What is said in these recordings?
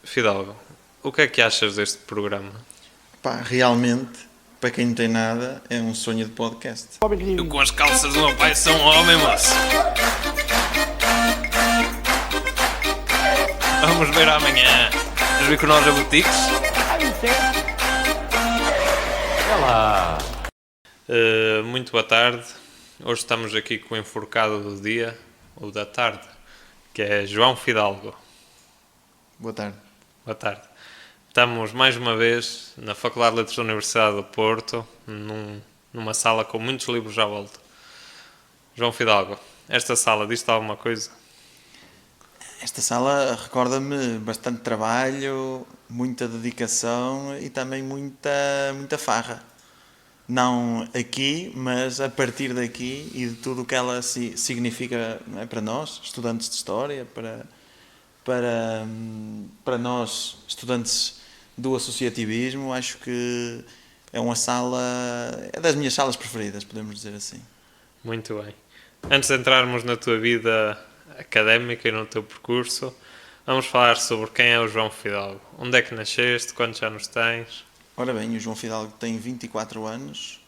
Fidalgo, o que é que achas deste programa? Pá, realmente, para quem não tem nada, é um sonho de podcast. Eu com as calças do meu pai sou um homem, moço. Vamos ver amanhã. Os Biconós Boutiques? Olha lá. Muito boa tarde. Hoje estamos aqui com o enforcado do dia, ou da tarde, que é João Fidalgo. Boa tarde. Boa tarde. Estamos mais uma vez na Faculdade de Letras da Universidade do Porto, numa sala com muitos livros à volta. João Fidalgo, esta sala diz-te alguma coisa? Esta sala recorda-me bastante trabalho, muita dedicação e também muita farra. Não aqui, mas a partir daqui e de tudo o que ela significa, não é, para nós, estudantes de História, para nós, estudantes do associativismo, acho que é uma sala, é das minhas salas preferidas, podemos dizer assim. Muito bem. Antes de entrarmos na tua vida académica e no teu percurso, vamos falar sobre quem é o João Fidalgo. Onde é que nasceste? Quantos anos tens? Ora bem, o João Fidalgo tem 24 anos,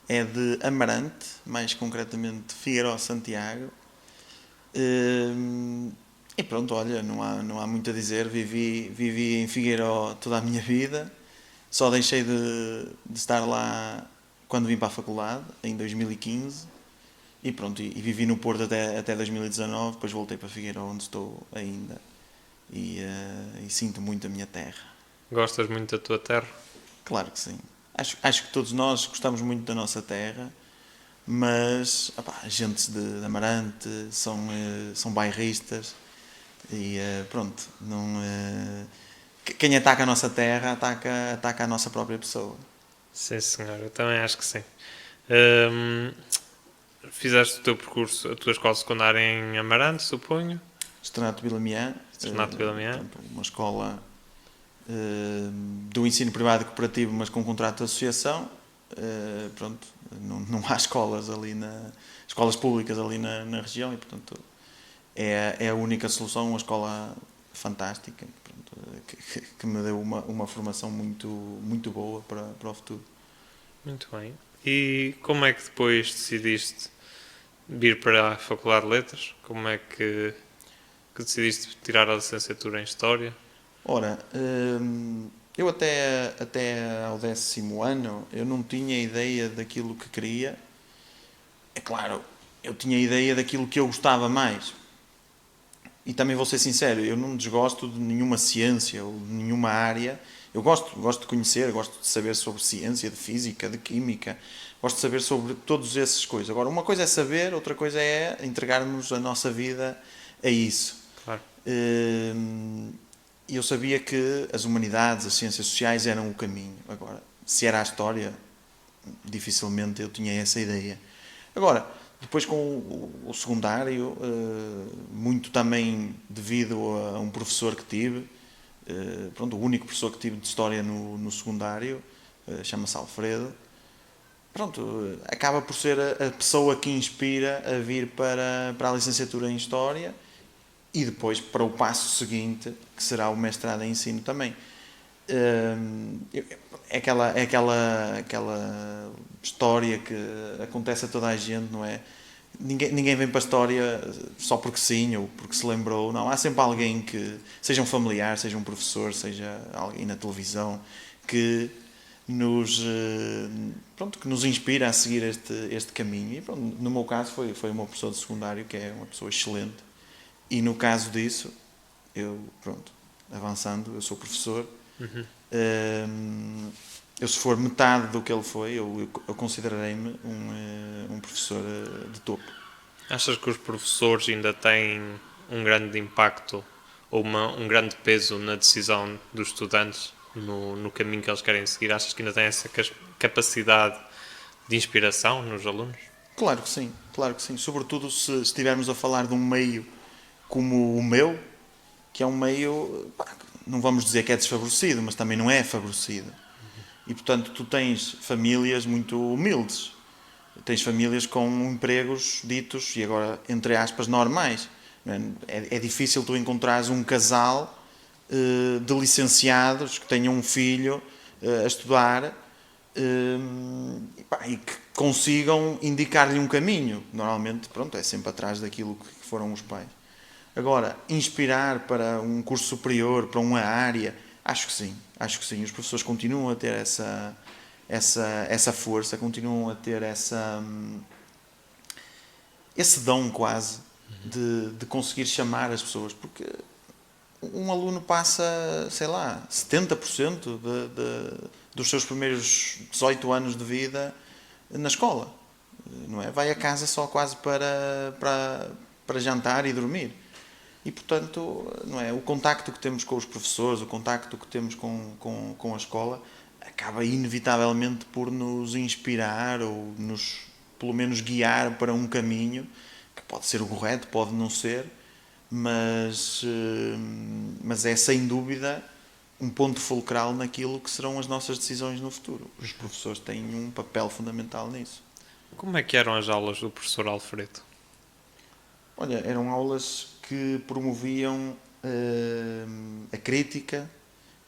é de Amarante, mais concretamente Figueiró Santiago. E pronto, olha, não há muito a dizer, vivi em Figueiró toda a minha vida, só deixei de estar lá quando vim para a faculdade, em 2015, e pronto, e vivi no Porto até 2019, depois voltei para Figueiró, onde estou ainda, e sinto muito a minha terra. Gostas muito da tua terra? Claro que sim. Acho que todos nós gostamos muito da nossa terra, mas agentes de Amarante são bairristas e pronto, não, quem ataca a nossa terra ataca a nossa própria pessoa. Sim, senhor, eu também acho que sim. Fizeste o teu percurso, a tua escola secundária em Amarante, suponho? Externato Vilamián, Externato Vilamián. uma escola do ensino privado e cooperativo, mas com contrato de associação. Pronto, não há escolas ali escolas públicas ali na região e portanto é a única solução, uma escola fantástica, pronto, que me deu uma formação muito boa para o futuro. Muito bem. E como é que depois decidiste vir para a Faculdade de Letras? Como é que decidiste tirar a licenciatura em História? Ora, eu até ao 10º ano eu não tinha ideia daquilo que queria. É claro, eu tinha ideia daquilo que eu gostava mais. E também vou ser sincero, eu não desgosto de nenhuma ciência ou de nenhuma área. Eu gosto de conhecer, gosto de saber sobre ciência, de física, de química, gosto de saber sobre todas essas coisas. Agora, uma coisa é saber, outra coisa é entregarmos a nossa vida a isso. Claro. E eu sabia que as humanidades, as ciências sociais eram o caminho. Agora, se era a história, dificilmente eu tinha essa ideia. Agora, depois com o secundário, muito também devido a um professor que tive, pronto, o único professor que tive de História no secundário, chama-se Alfredo, pronto, acaba por ser a pessoa que inspira a vir para a licenciatura em História e depois para o passo seguinte, que será o mestrado em Ensino também. É aquela história que acontece a toda a gente, não é? Ninguém vem para a História só porque sim ou porque se lembrou, não. Há sempre alguém que, seja um familiar, seja um professor, seja alguém na televisão, que que nos inspira a seguir este caminho. E pronto, no meu caso foi o meu professor de secundário, que é uma pessoa excelente. E no caso disso, avançando, eu sou professor. Uhum. Eu, se for metade do que ele foi, eu considerarei-me um professor de topo. Achas que os professores ainda têm um grande impacto ou um grande peso na decisão dos estudantes no caminho que eles querem seguir? Achas que ainda têm essa capacidade de inspiração nos alunos? Claro que sim, claro que sim. Sobretudo se estivermos a falar de um meio como o meu, que é um meio, não vamos dizer que é desfavorecido, mas também não é favorecido. E, portanto, tu tens famílias muito humildes. Tens famílias com empregos ditos, e agora, entre aspas, normais. É difícil tu encontrares um casal de licenciados que tenham um filho a estudar e que consigam indicar-lhe um caminho. Normalmente, pronto, é sempre atrás daquilo que foram os pais. Agora, inspirar para um curso superior, para uma área, acho que sim. Os professores continuam a ter essa força, continuam a ter esse dom quase de conseguir chamar as pessoas, porque um aluno passa, sei lá, 70% dos seus primeiros 18 anos de vida na escola, não é? Vai a casa só quase para jantar e dormir. E, portanto, não é? O contacto que temos com os professores, o contacto que temos com a escola, acaba inevitavelmente por nos inspirar ou nos, pelo menos, guiar para um caminho que pode ser o correto, pode não ser, mas é sem dúvida um ponto fulcral naquilo que serão as nossas decisões no futuro. Os professores têm um papel fundamental nisso. Como é que eram as aulas do professor Alfredo? Olha, eram aulas que promoviam a crítica,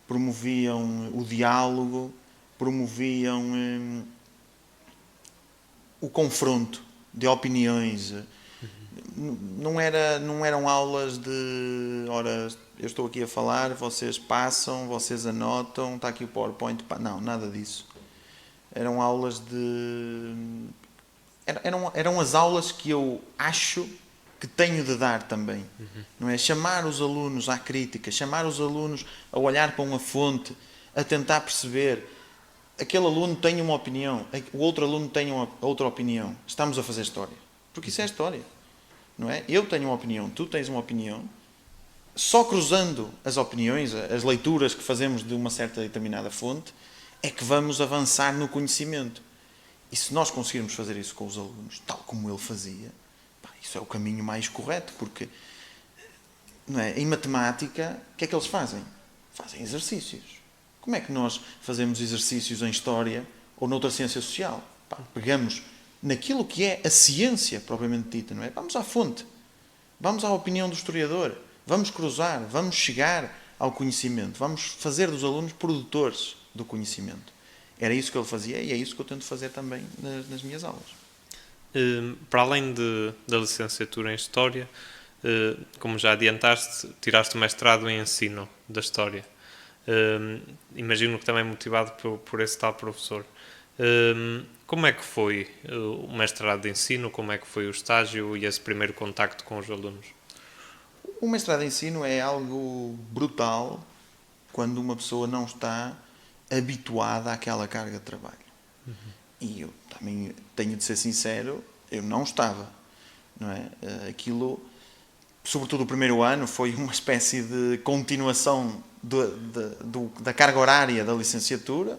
promoviam o diálogo, promoviam o confronto de opiniões. Não eram aulas de, ora, eu estou aqui a falar, vocês passam, vocês anotam, está aqui o PowerPoint. Não, nada disso. Eram aulas de... Eram as aulas que eu acho que tenho de dar também. Não é? Chamar os alunos à crítica, chamar os alunos a olhar para uma fonte, a tentar perceber. Aquele aluno tem uma opinião, o outro aluno tem outra opinião. Estamos a fazer história. Porque isso é história. Não é? Eu tenho uma opinião, tu tens uma opinião. Só cruzando as opiniões, as leituras que fazemos de uma certa determinada fonte, é que vamos avançar no conhecimento. E se nós conseguirmos fazer isso com os alunos, tal como ele fazia, isso é o caminho mais correto, porque não é? Em matemática, o que é que eles fazem? Fazem exercícios. Como é que nós fazemos exercícios em história ou noutra ciência social? Pegamos naquilo que é a ciência propriamente dita, não é? Vamos à fonte, vamos à opinião do historiador, vamos cruzar, vamos chegar ao conhecimento, vamos fazer dos alunos produtores do conhecimento. Era isso que ele fazia e é isso que eu tento fazer também nas minhas aulas. Para além da licenciatura em História, como já adiantaste, tiraste o mestrado em Ensino da História. Imagino que também motivado por esse tal professor. Como é que foi o mestrado de Ensino? Como é que foi o estágio e esse primeiro contacto com os alunos? O mestrado em Ensino é algo brutal quando uma pessoa não está habituada àquela carga de trabalho. E eu também tenho de ser sincero, eu não estava. Não é? Aquilo, sobretudo o primeiro ano, foi uma espécie de continuação da carga horária da licenciatura,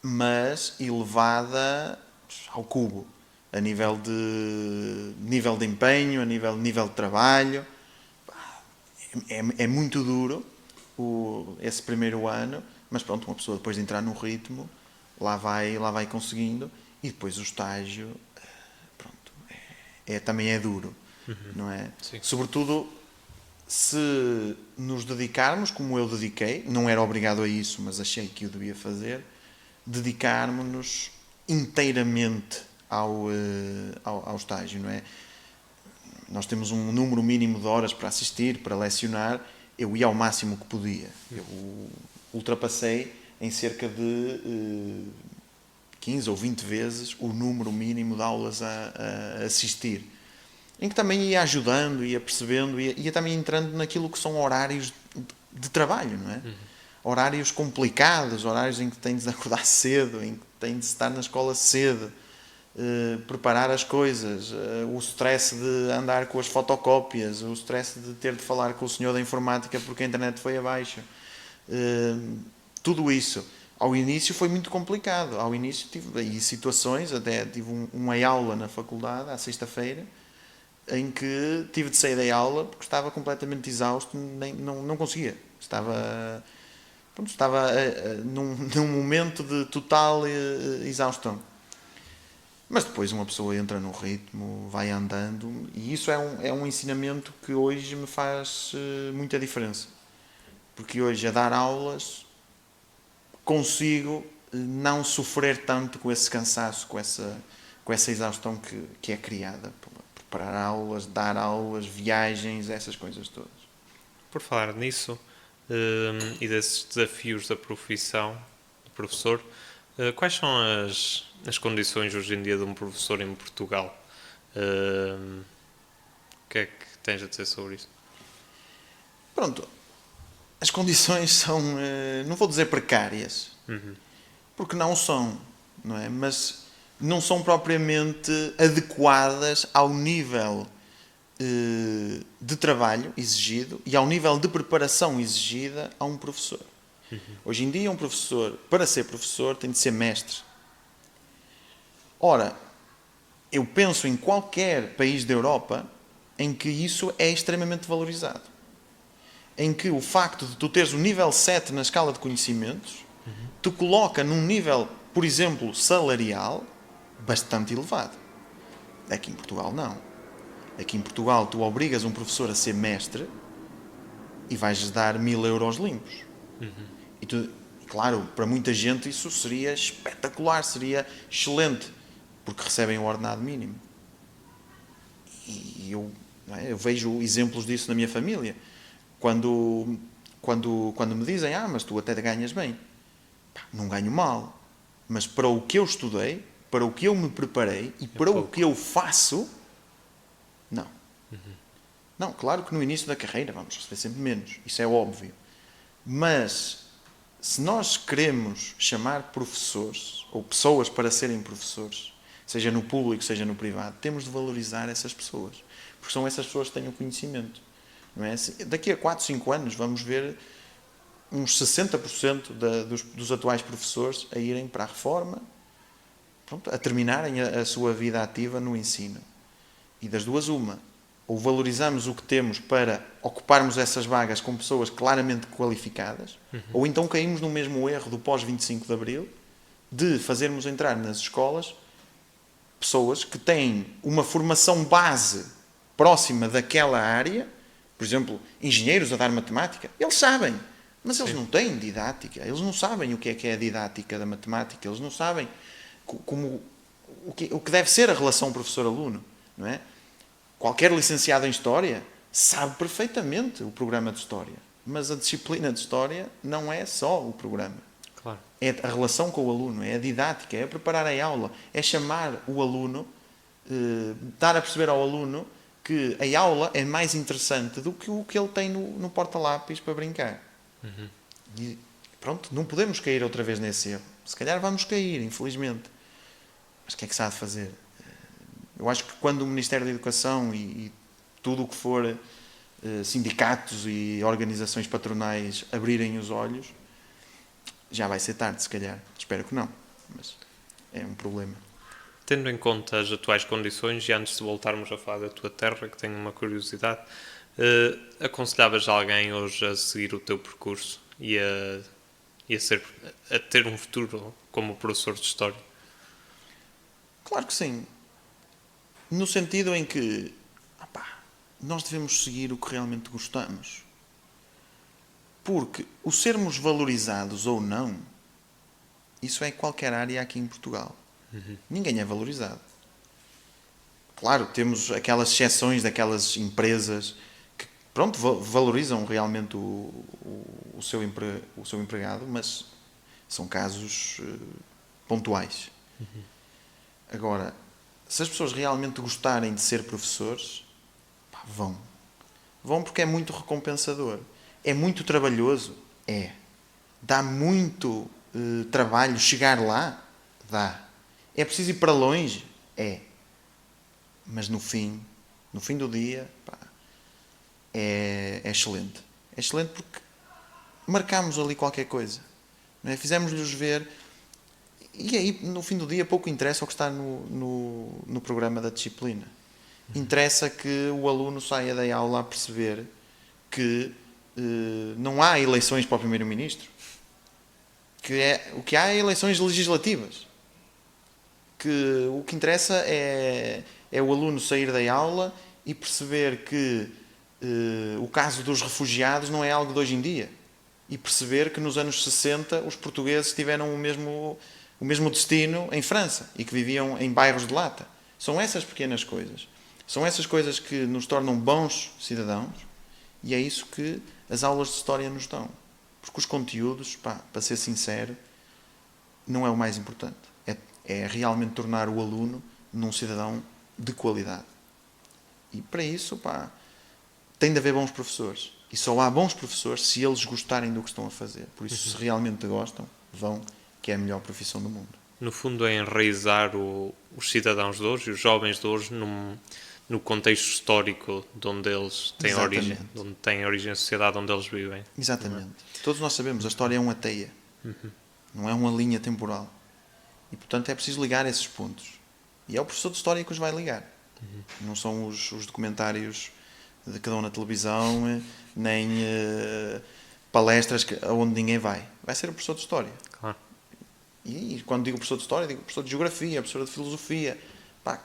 mas elevada ao cubo, a nível de empenho, a nível de trabalho. É muito duro esse primeiro ano, mas pronto, uma pessoa depois de entrar no ritmo, lá vai conseguindo, e depois o estágio, pronto, também é duro, não é? Sim. Sobretudo se nos dedicarmos, como eu dediquei, não era obrigado a isso, mas achei que o devia fazer, dedicarmos-nos inteiramente ao estágio, não é? Nós temos um número mínimo de horas para assistir, para lecionar. Eu ia ao máximo que podia. Eu ultrapassei em cerca de 15 ou 20 vezes o número mínimo de aulas a assistir. Em que também ia ajudando, ia percebendo, ia também entrando naquilo que são horários de trabalho, não é? Horários complicados, horários em que tens de acordar cedo, em que tens de estar na escola cedo, preparar as coisas, o stress de andar com as fotocópias, o stress de ter de falar com o senhor da informática porque a internet foi abaixo. Tudo isso. Ao início foi muito complicado. Ao início tive aí situações, até tive uma aula na faculdade, à sexta-feira, em que tive de sair da aula porque estava completamente exausto, não conseguia. Estava num momento de total exaustão. Mas depois uma pessoa entra no ritmo, vai andando, e isso é um ensinamento que hoje me faz muita diferença. Porque hoje, a dar aulas, consigo não sofrer tanto com esse cansaço, com essa exaustão que é criada. Preparar aulas, dar aulas, viagens, essas coisas todas. Por falar nisso, e desses desafios da profissão de professor, quais são as condições hoje em dia de um professor em Portugal? O que é que tens a dizer sobre isso? Pronto, as condições são, não vou dizer precárias, porque não são, não é? Mas não são propriamente adequadas ao nível de trabalho exigido e ao nível de preparação exigida a um professor. Hoje em dia, um professor, para ser professor, tem de ser mestre. Ora, eu penso em qualquer país da Europa em que isso é extremamente valorizado. Em que o facto de tu teres o nível 7 na escala de conhecimentos te coloca num nível, por exemplo, salarial bastante elevado. Aqui em Portugal não. Aqui em Portugal tu obrigas um professor a ser mestre e vais-lhes dar 1000 euros limpos. E tu, claro, para muita gente isso seria espetacular, seria excelente, porque recebem o ordenado mínimo. E eu vejo exemplos disso na minha família. Quando me dizem, mas tu até ganhas bem. Não ganho mal. Mas para o que eu estudei, para o que eu me preparei e para o que eu faço, não. Não, claro que no início da carreira vamos receber sempre menos. Isso é óbvio. Mas, se nós queremos chamar professores, ou pessoas para serem professores, seja no público, seja no privado, temos de valorizar essas pessoas. Porque são essas pessoas que têm o conhecimento. Não é? Daqui a 4, 5 anos vamos ver uns 60% dos atuais professores a irem para a reforma, pronto, a terminarem a sua vida ativa no ensino. E das duas uma. Ou valorizamos o que temos para ocuparmos essas vagas com pessoas claramente qualificadas, ou então caímos no mesmo erro do pós-25 de Abril, de fazermos entrar nas escolas pessoas que têm uma formação base próxima daquela área. Por exemplo, engenheiros a dar matemática, eles sabem, mas eles não têm didática, eles não sabem o que é a didática da matemática, eles não sabem o que deve ser a relação professor-aluno, não é? Qualquer licenciado em História sabe perfeitamente o programa de História, mas a disciplina de História não é só o programa. Claro. É a relação com o aluno, é a didática, é preparar a aula, é chamar o aluno, dar a perceber ao aluno que a aula é mais interessante do que o que ele tem no porta-lápis para brincar. E pronto, não podemos cair outra vez nesse erro. Se calhar vamos cair, infelizmente. Mas o que é que se há de fazer? Eu acho que quando o Ministério da Educação e tudo o que for sindicatos e organizações patronais abrirem os olhos, já vai ser tarde, se calhar. Espero que não, mas é um problema. Tendo em conta as atuais condições, e antes de voltarmos a falar da tua terra, que tenho uma curiosidade, aconselhavas alguém hoje a seguir o teu percurso e a ter um futuro como professor de História? Claro que sim. No sentido em que nós devemos seguir o que realmente gostamos. Porque o sermos valorizados ou não, isso é em qualquer área aqui em Portugal. Ninguém é valorizado. Claro, temos aquelas exceções daquelas empresas que, pronto, valorizam realmente o seu empregado, mas são casos pontuais. Agora, se as pessoas realmente gostarem de ser professores, vão. Vão porque é muito recompensador. É muito trabalhoso? É. Dá muito trabalho chegar lá? Dá. É preciso ir para longe? É. Mas no fim do dia, é excelente. É excelente porque marcámos ali qualquer coisa. Não é? Fizemos-lhes ver. E aí, no fim do dia, pouco interessa o que está no programa da disciplina. Interessa que o aluno saia da aula a perceber que não há eleições para o primeiro-ministro. O que há é eleições legislativas. Que o que interessa é o aluno sair da aula e perceber que o caso dos refugiados não é algo de hoje em dia. e perceber que nos anos 60 os portugueses tiveram o mesmo destino em França e que viviam em bairros de lata. São essas pequenas coisas. São essas coisas que nos tornam bons cidadãos e é isso que as aulas de História nos dão. Porque os conteúdos, para ser sincero, não é o mais importante. É realmente tornar o aluno num cidadão de qualidade. E para isso, tem de haver bons professores. E só há bons professores se eles gostarem do que estão a fazer. Por isso, se realmente gostam, vão, que é a melhor profissão do mundo. No fundo, é enraizar os cidadãos de hoje, os jovens de hoje, no contexto histórico de onde eles têm origem, de onde tem origem a sociedade onde eles vivem. Exatamente. Todos nós sabemos, a história é uma teia. Não é uma linha temporal. E, portanto, é preciso ligar esses pontos. E é o professor de História que os vai ligar. Não são os documentários de cada um na televisão, nem palestras onde ninguém vai. Vai ser o professor de História. Claro. E quando digo professor de História, digo professor de Geografia, professor de Filosofia,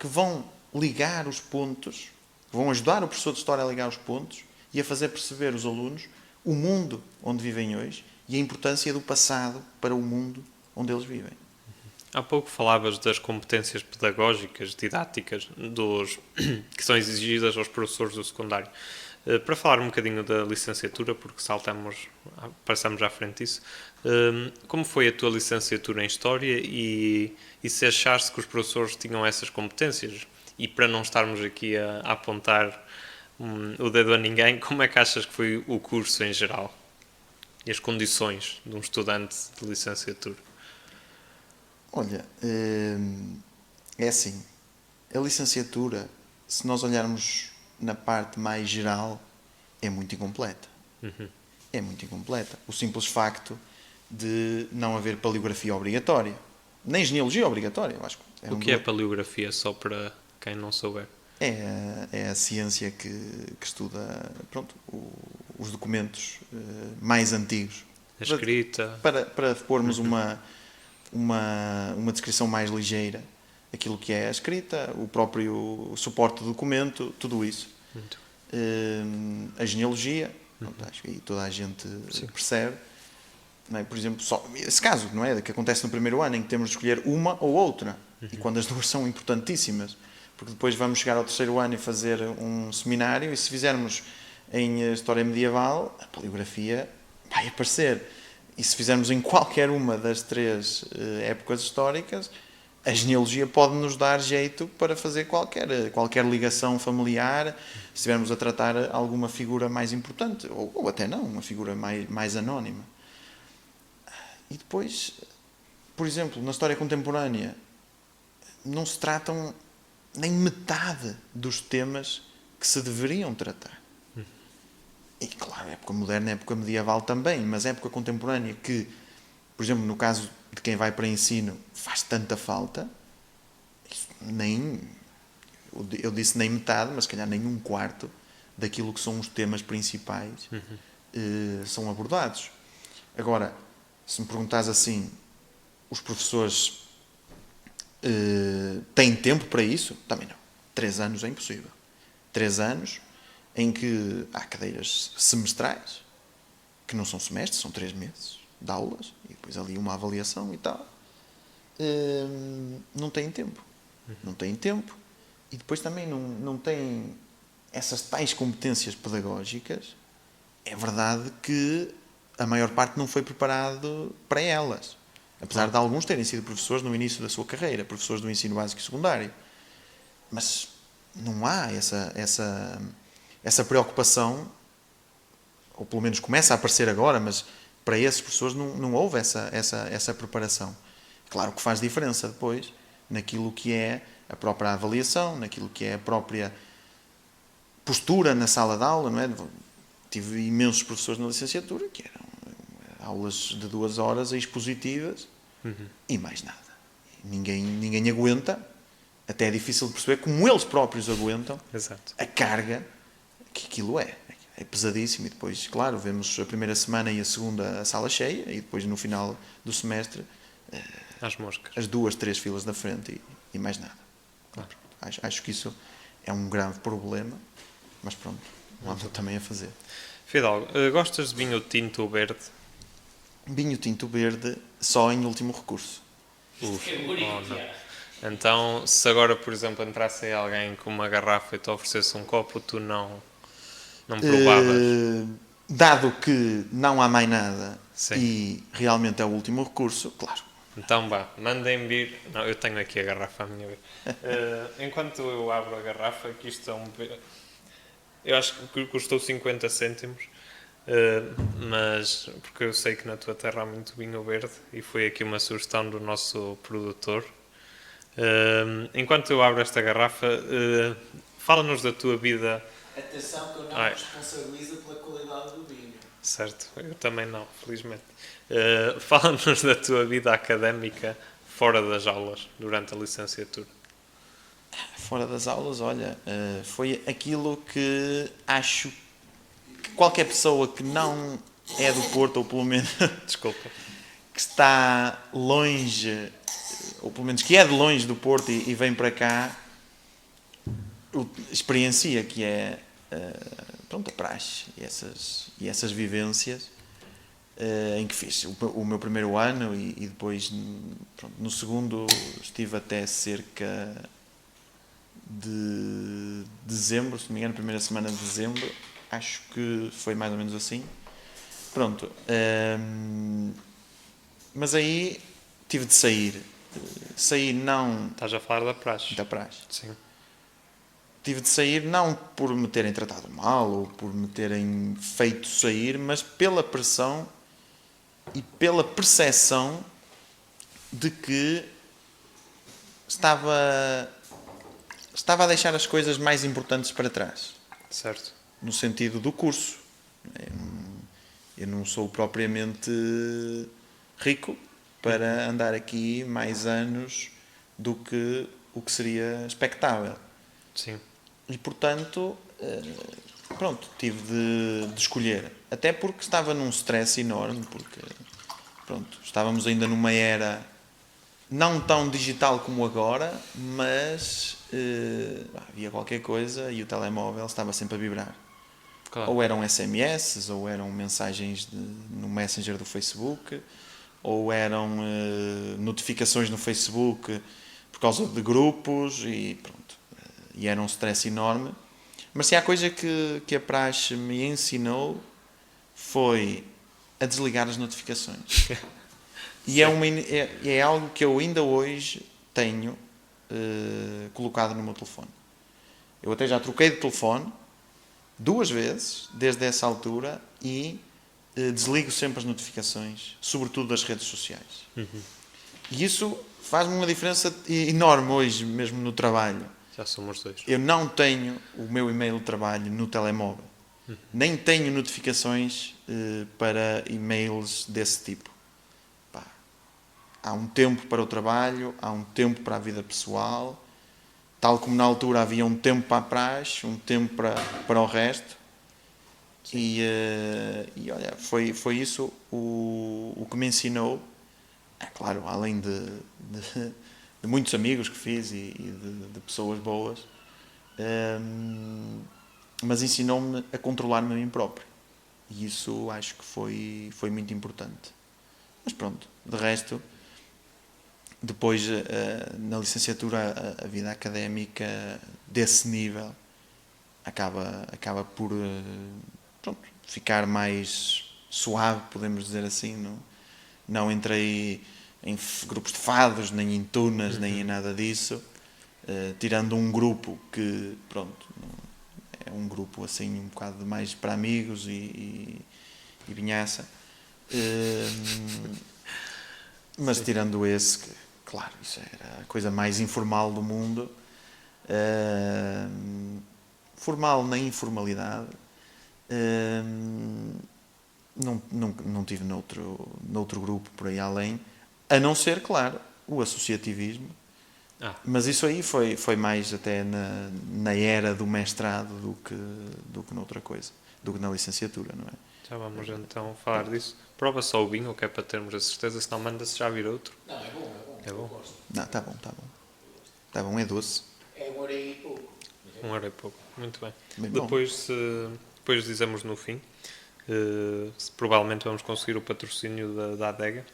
que vão ligar os pontos, vão ajudar o professor de História a ligar os pontos e a fazer perceber os alunos o mundo onde vivem hoje e a importância do passado para o mundo onde eles vivem. Há pouco falavas das competências pedagógicas, didáticas, que são exigidas aos professores do secundário. Para falar um bocadinho da licenciatura, porque passamos à frente disso, como foi a tua licenciatura em História e se achaste que os professores tinham essas competências? E para não estarmos aqui a apontar o dedo a ninguém, como é que achas que foi o curso em geral? E as condições de um estudante de licenciatura? Olha, é assim, a licenciatura, se nós olharmos na parte mais geral, é muito incompleta. É muito incompleta. O simples facto de não haver paleografia obrigatória, nem genealogia obrigatória, eu acho. O que é paleografia, só para quem não souber? É a ciência que estuda os documentos mais antigos. A escrita. Para pormos uma descrição mais ligeira, aquilo que é a escrita, o próprio suporte do documento, tudo isso. A genealogia, acho que aí toda a gente percebe. Não é? Por exemplo, só esse caso, não é? Que acontece no primeiro ano, em que temos de escolher uma ou outra, e quando as duas são importantíssimas, porque depois vamos chegar ao terceiro ano e fazer um seminário, e se fizermos em História Medieval, a paleografia vai aparecer. E se fizermos em qualquer uma das três épocas históricas, a genealogia pode nos dar jeito para fazer qualquer ligação familiar, se estivermos a tratar alguma figura mais importante, ou até não, uma figura mais anónima. E depois, por exemplo, na história contemporânea, não se tratam nem metade dos temas que se deveriam tratar. E claro, época moderna, época medieval também, mas época contemporânea que, por exemplo, no caso de quem vai para ensino, faz tanta falta, eu disse nem metade, mas se calhar nem um quarto daquilo que são os temas principais são abordados. Agora, se me perguntares assim, os professores têm tempo para isso? Também não. 3 anos é impossível. 3 anos em que há cadeiras semestrais, que não são semestres, são 3 meses de aulas, e depois ali uma avaliação e tal. Não têm tempo. Não têm tempo. E depois também não têm essas tais competências pedagógicas. É verdade que a maior parte não foi preparado para elas. Apesar de alguns terem sido professores no início da sua carreira, professores do ensino básico e secundário. Mas não há essa preocupação, ou pelo menos começa a aparecer agora, mas para esses professores não houve essa preparação. Claro que faz diferença depois naquilo que é a própria avaliação, naquilo que é a própria postura na sala de aula, não é? Tive imensos professores na licenciatura que eram aulas de 2 horas expositivas e mais nada. Ninguém aguenta, até é difícil de perceber como eles próprios aguentam a carga que aquilo é. É pesadíssimo. E depois, claro, vemos a primeira semana e a segunda a sala cheia e depois no final do semestre as 2, 3 filas da frente e mais nada. Claro. Acho que isso é um grave problema, mas pronto, não há também a fazer. Fidalgo, gostas de vinho tinto ou verde? vinho tinto verde só em último recurso. Uf, oh, não. Então, se agora, por exemplo, entrasse aí alguém com uma garrafa e te oferecesse um copo, tu não provavas? Dado que não há mais nada Sim. e realmente é o último recurso, claro. Então vá, mandem vir. Não, eu tenho aqui a garrafa à minha vez. Enquanto eu abro a garrafa, que isto é um. Eu acho que custou 50 cêntimos, mas porque eu sei que na tua terra há muito vinho verde e foi aqui uma sugestão do nosso produtor. Enquanto eu abro esta garrafa, fala-nos da tua vida. Atenção que eu não Ai. me responsabilizo pela qualidade do vinho. Certo, eu também não, felizmente. Fala-nos da tua vida académica fora das aulas, durante a licenciatura. Fora das aulas, olha, foi aquilo que acho que qualquer pessoa que não é do Porto, ou pelo menos Desculpa. que está longe, ou pelo menos que é de longe do Porto e vem para cá, experiencia que é pronto, a praxe e essas vivências em que fiz o meu primeiro ano e depois pronto, no segundo estive até cerca de dezembro, se não me engano, primeira semana de dezembro, acho que foi mais ou menos assim. Pronto, mas aí tive de sair. Saí não Estás a falar da praxe. da praxe. Sim. Tive de sair não por me terem tratado mal ou por me terem feito sair, mas pela pressão e pela percepção de que estava a deixar as coisas mais importantes para trás, Certo. no sentido do curso. Eu não sou propriamente rico para andar aqui mais anos do que o que seria expectável. Sim. E, portanto, pronto, tive de escolher. Até porque estava num stress enorme, porque, pronto, estávamos ainda numa era não tão digital como agora, mas havia qualquer coisa e o telemóvel estava sempre a vibrar. Claro. Ou eram SMS, ou eram mensagens no Messenger do Facebook, ou eram notificações no Facebook por causa de grupos e pronto. E era um stress enorme. Mas se há coisa que a praxe me ensinou foi a desligar as notificações. E é algo que eu ainda hoje tenho colocado no meu telefone. Eu até já troquei de telefone 2 vezes desde essa altura e desligo sempre as notificações, sobretudo das redes sociais. E isso faz-me uma diferença enorme hoje, mesmo no trabalho. Já somos dois. Eu não tenho o meu e-mail de trabalho no telemóvel. Nem tenho notificações para e-mails desse tipo. Pá, há um tempo para o trabalho, há um tempo para a vida pessoal. Tal como na altura havia um tempo para a praxe, um tempo para o resto. E olha, foi isso o que me ensinou. É claro, além de muitos amigos que fiz e de pessoas boas, mas ensinou-me a controlar-me a mim próprio. E isso acho que foi muito importante. Mas pronto, de resto, depois na licenciatura a vida académica desse nível acaba por pronto, ficar mais suave, podemos dizer assim. Não entrei em grupos de fados, nem em tunas, nem em nada disso, tirando um grupo que, pronto, é um grupo assim um bocado mais para amigos e vinhaça. Mas tirando esse, que, claro, isso era a coisa mais informal do mundo, formal na informalidade, não tive noutro grupo por aí além, a não ser, claro, o associativismo. Mas isso aí foi mais até na era do mestrado do que noutra coisa, do que na licenciatura, não é? Já vamos então falar disso. Prova só o vinho, que é para termos a certeza, senão manda-se já vir outro. Não, é bom. É bom? Eu gosto. Não, está bom. Está bom, é doce. É 1 hora e pouco. 1 hora e pouco. Muito bem. Bem bom. Depois dizemos no fim Provavelmente vamos conseguir o patrocínio da adega.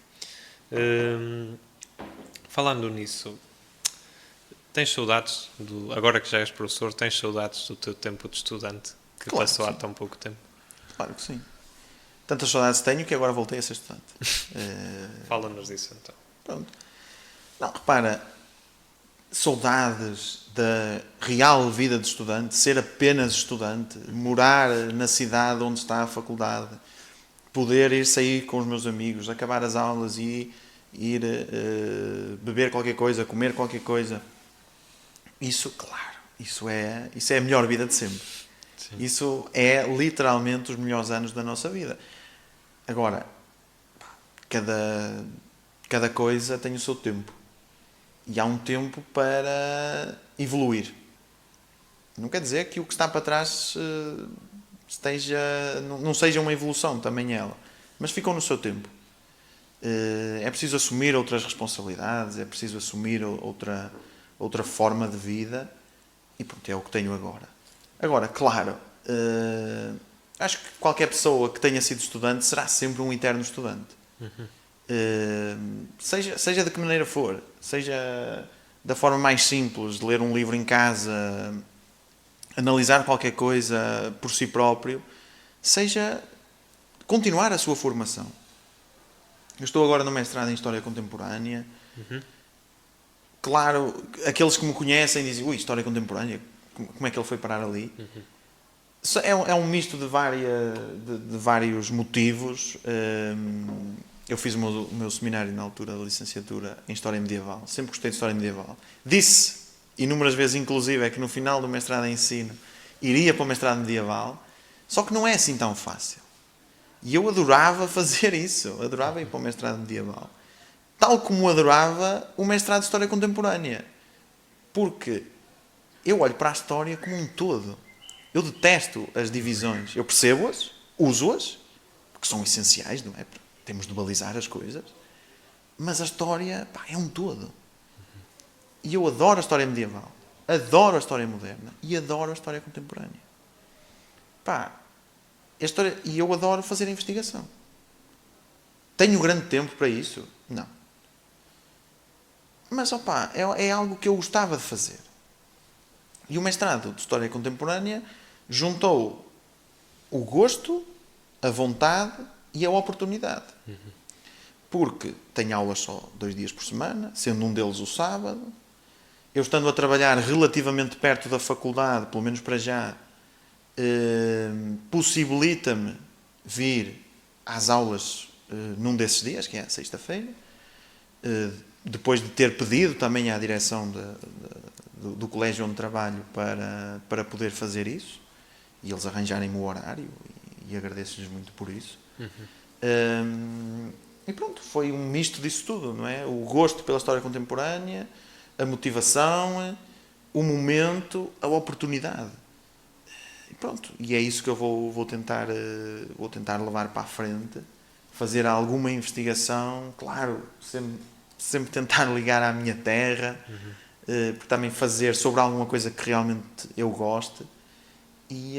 Falando nisso, tens saudades, agora que já és professor, tens saudades do teu tempo de estudante, que Claro passou que há sim. tão pouco tempo? Claro que sim. Tantas saudades tenho que agora voltei a ser estudante. Fala-nos disso então. Pronto. Não, repara, saudades da real vida de estudante, ser apenas estudante, morar na cidade onde está a faculdade, poder ir sair com os meus amigos, acabar as aulas e ir beber qualquer coisa, comer qualquer coisa. Isso, claro, isso é a melhor vida de sempre. Sim. Isso é literalmente os melhores anos da nossa vida. Agora, cada coisa tem o seu tempo. E há um tempo para evoluir. Não quer dizer que o que está para trás não seja uma evolução, também ela. Mas ficou no seu tempo. É preciso assumir outras responsabilidades, é preciso assumir outra forma de vida. E pronto, é o que tenho agora. Agora, claro, acho que qualquer pessoa que tenha sido estudante será sempre um eterno estudante. Seja de que maneira for, seja da forma mais simples, de ler um livro em casa, analisar qualquer coisa por si próprio, seja continuar a sua formação. Eu estou agora no mestrado em História Contemporânea. Claro, aqueles que me conhecem dizem, ui, História Contemporânea, como é que ele foi parar ali? É um misto de vários motivos. Eu fiz o meu seminário na altura da licenciatura em História Medieval. Sempre gostei de História Medieval. Disse, inúmeras vezes inclusive, é que no final do mestrado em Ensino iria para o mestrado medieval, só que não é assim tão fácil. E eu adorava fazer isso. Adorava ir para o mestrado medieval. Tal como adorava o mestrado de História Contemporânea. Porque eu olho para a história como um todo. Eu detesto as divisões. Eu percebo-as, uso-as, porque são essenciais, não é? Temos de balizar as coisas. Mas a história, é um todo. E eu adoro a história medieval. Adoro a história moderna. E adoro a história contemporânea. E eu adoro fazer a investigação. Tenho grande tempo para isso? Não. Mas, é algo que eu gostava de fazer. E o mestrado de História Contemporânea juntou o gosto, a vontade e a oportunidade. Porque tenho aulas só 2 dias por semana, sendo um deles o sábado. Eu estando a trabalhar relativamente perto da faculdade, pelo menos para já, possibilita-me vir às aulas num desses dias, que é a sexta-feira, depois de ter pedido também à direção do colégio onde trabalho para poder fazer isso, e eles arranjarem-me o horário, e agradeço-lhes muito por isso. E pronto, foi um misto disso tudo, não é? O gosto pela história contemporânea, a motivação, o momento, a oportunidade. E pronto, e é isso que eu vou tentar levar para a frente, fazer alguma investigação, claro, sempre tentar ligar à minha terra, porque também fazer sobre alguma coisa que realmente eu goste e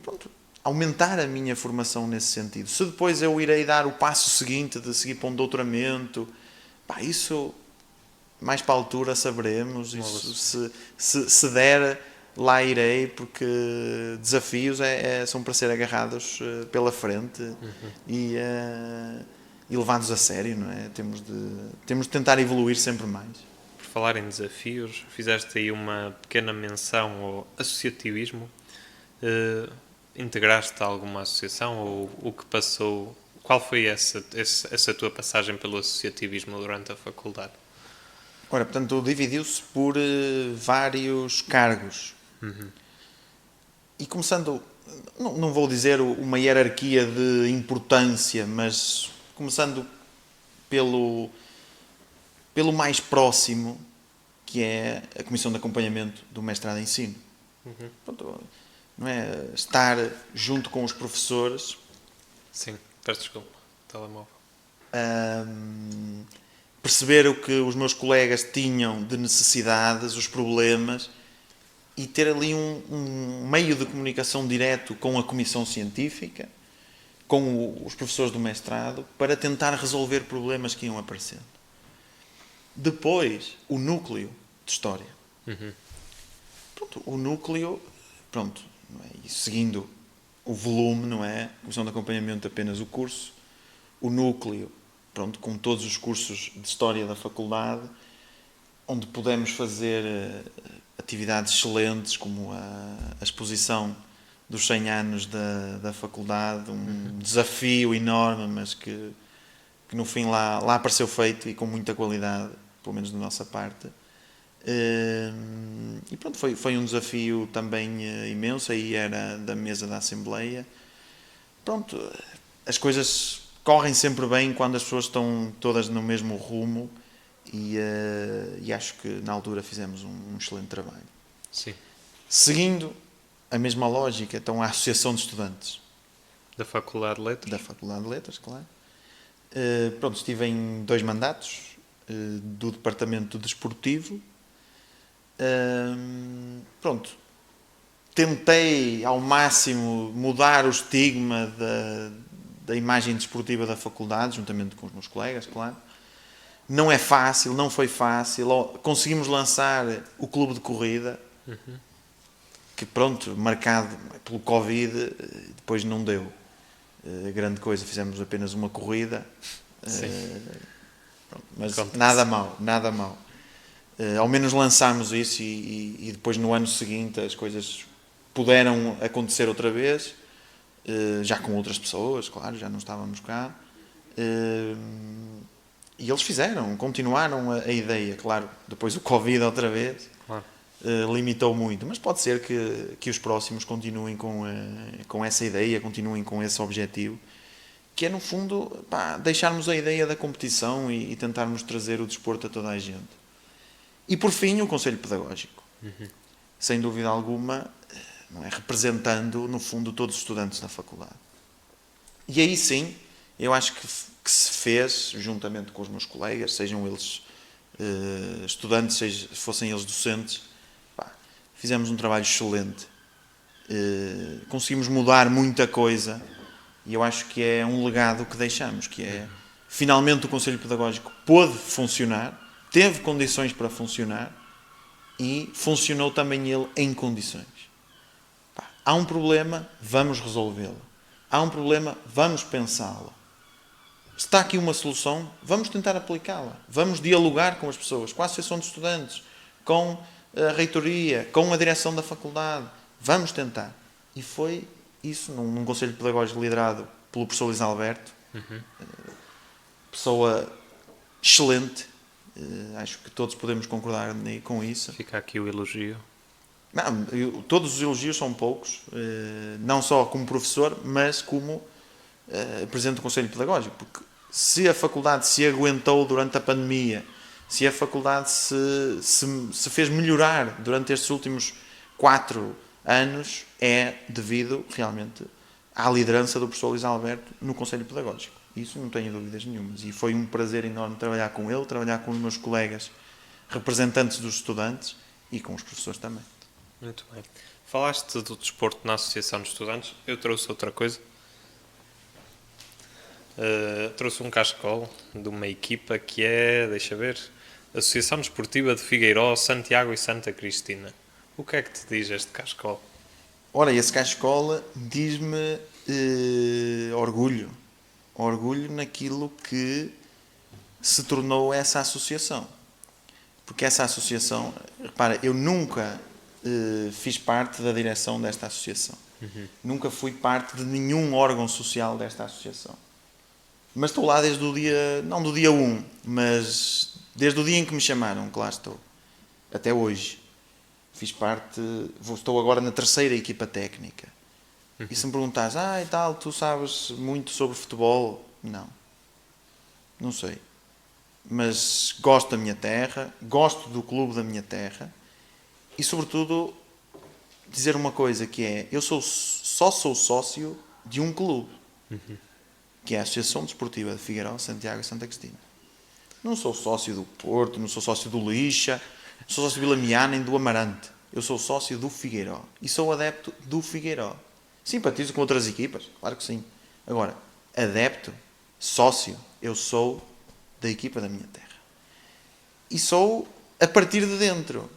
pronto, aumentar a minha formação nesse sentido. Se depois eu irei dar o passo seguinte de seguir para um doutoramento, isso mais para a altura saberemos. Isso, se der, lá irei, porque desafios são para ser agarrados pela frente e levados a sério, não é? Temos de tentar evoluir sempre mais. Por falar em desafios, fizeste aí uma pequena menção ao associativismo. Integraste a alguma associação ou o que passou? Qual foi essa tua passagem pelo associativismo durante a faculdade? Ora, portanto, dividiu-se por vários cargos. E começando, não vou dizer uma hierarquia de importância, mas começando pelo mais próximo, que é a Comissão de Acompanhamento do Mestrado em Ensino. Portanto, não é? Estar junto com os professores. Sim, peço desculpa, telemóvel. Perceber o que os meus colegas tinham de necessidades, os problemas, e ter ali um meio de comunicação direto com a comissão científica com os professores do mestrado para tentar resolver problemas que iam aparecendo. Depois, o núcleo de história. Pronto, o núcleo, pronto, não é? E seguindo o volume, não é? A comissão de acompanhamento apenas o curso, o núcleo, pronto, com todos os cursos de história da faculdade, onde pudemos fazer atividades excelentes, como a exposição dos 100 anos da faculdade, um desafio enorme, mas que no fim lá apareceu feito e com muita qualidade, pelo menos da nossa parte. E pronto, foi um desafio também imenso, aí era da mesa da Assembleia. Pronto, as coisas correm sempre bem quando as pessoas estão todas no mesmo rumo e acho que na altura fizemos um excelente trabalho. Sim. Seguindo a mesma lógica, então a Associação de Estudantes Da Faculdade de Letras? da Faculdade de Letras, claro. Pronto, estive em 2 mandatos do Departamento Desportivo. Pronto, tentei ao máximo mudar o estigma da imagem desportiva da faculdade, juntamente com os meus colegas, claro. Não é fácil, não foi fácil. Conseguimos lançar o clube de corrida, que pronto, marcado pelo Covid, depois não deu grande coisa, fizemos apenas uma corrida. Pronto, mas nada mal. Ao menos lançámos isso e depois no ano seguinte as coisas puderam acontecer outra vez, já com outras pessoas, claro, já não estávamos cá. E eles continuaram a ideia, claro, depois o Covid outra vez, Claro. Limitou muito, mas pode ser que os próximos continuem com essa ideia, continuem com esse objetivo, que é no fundo deixarmos a ideia da competição e tentarmos trazer o desporto a toda a gente. E por fim o Conselho Pedagógico, sem dúvida alguma, não é, representando no fundo todos os estudantes da faculdade. E aí sim, eu acho que se fez, juntamente com os meus colegas, sejam eles estudantes, fossem eles docentes, fizemos um trabalho excelente. Conseguimos mudar muita coisa e eu acho que é um legado que deixamos, que é, finalmente o Conselho Pedagógico pôde funcionar, teve condições para funcionar e funcionou também ele em condições. Há um problema, vamos resolvê-lo. Há um problema, vamos pensá-lo. Está aqui uma solução, vamos tentar aplicá-la. Vamos dialogar com as pessoas, com a Associação de Estudantes, com a reitoria, com a direção da faculdade. Vamos tentar. E foi isso, num Conselho Pedagógico liderado pelo professor Luís Alberto. Pessoa excelente. Acho que todos podemos concordar com isso. Fica aqui o elogio. Não, todos os elogios são poucos, não só como professor, mas como presidente do Conselho Pedagógico, porque se a faculdade se aguentou durante a pandemia, se a faculdade se fez melhorar durante estes últimos 4 anos, é devido realmente à liderança do professor Luís Alberto no Conselho Pedagógico. Isso não tenho dúvidas nenhumas. E foi um prazer enorme trabalhar com ele, trabalhar com os meus colegas representantes dos estudantes e com os professores também. Muito bem. Falaste do desporto na Associação de Estudantes. Eu trouxe outra coisa. Trouxe um cascol de uma equipa que é, deixa ver, Associação Desportiva de Figueiró, Santiago e Santa Cristina. O que é que te diz este cascol? Ora, esse cascol diz-me orgulho. Orgulho naquilo que se tornou essa associação. Porque essa associação, repara, eu nunca fiz parte da direção desta associação. Nunca fui parte de nenhum órgão social desta associação. Mas estou lá desde o dia, não do dia 1, mas desde o dia em que me chamaram, que lá estou, até hoje. Fiz parte, estou agora na 3ª equipa técnica. E se me perguntares, e tal, tu sabes muito sobre futebol? Não sei. Mas gosto da minha terra, gosto do clube da minha terra e, sobretudo, dizer uma coisa que é, eu só sou sócio de um clube, que é a Associação Desportiva de Figueiró, Santiago e Santa Cristina. Não sou sócio do Porto, não sou sócio do Lixa, não sou sócio do Vila Miá nem do Amarante. Eu sou sócio do Figueiró e sou adepto do Figueiró. Simpatizo com outras equipas, claro que sim. Agora, adepto, sócio, eu sou da equipa da minha terra. E sou a partir de dentro.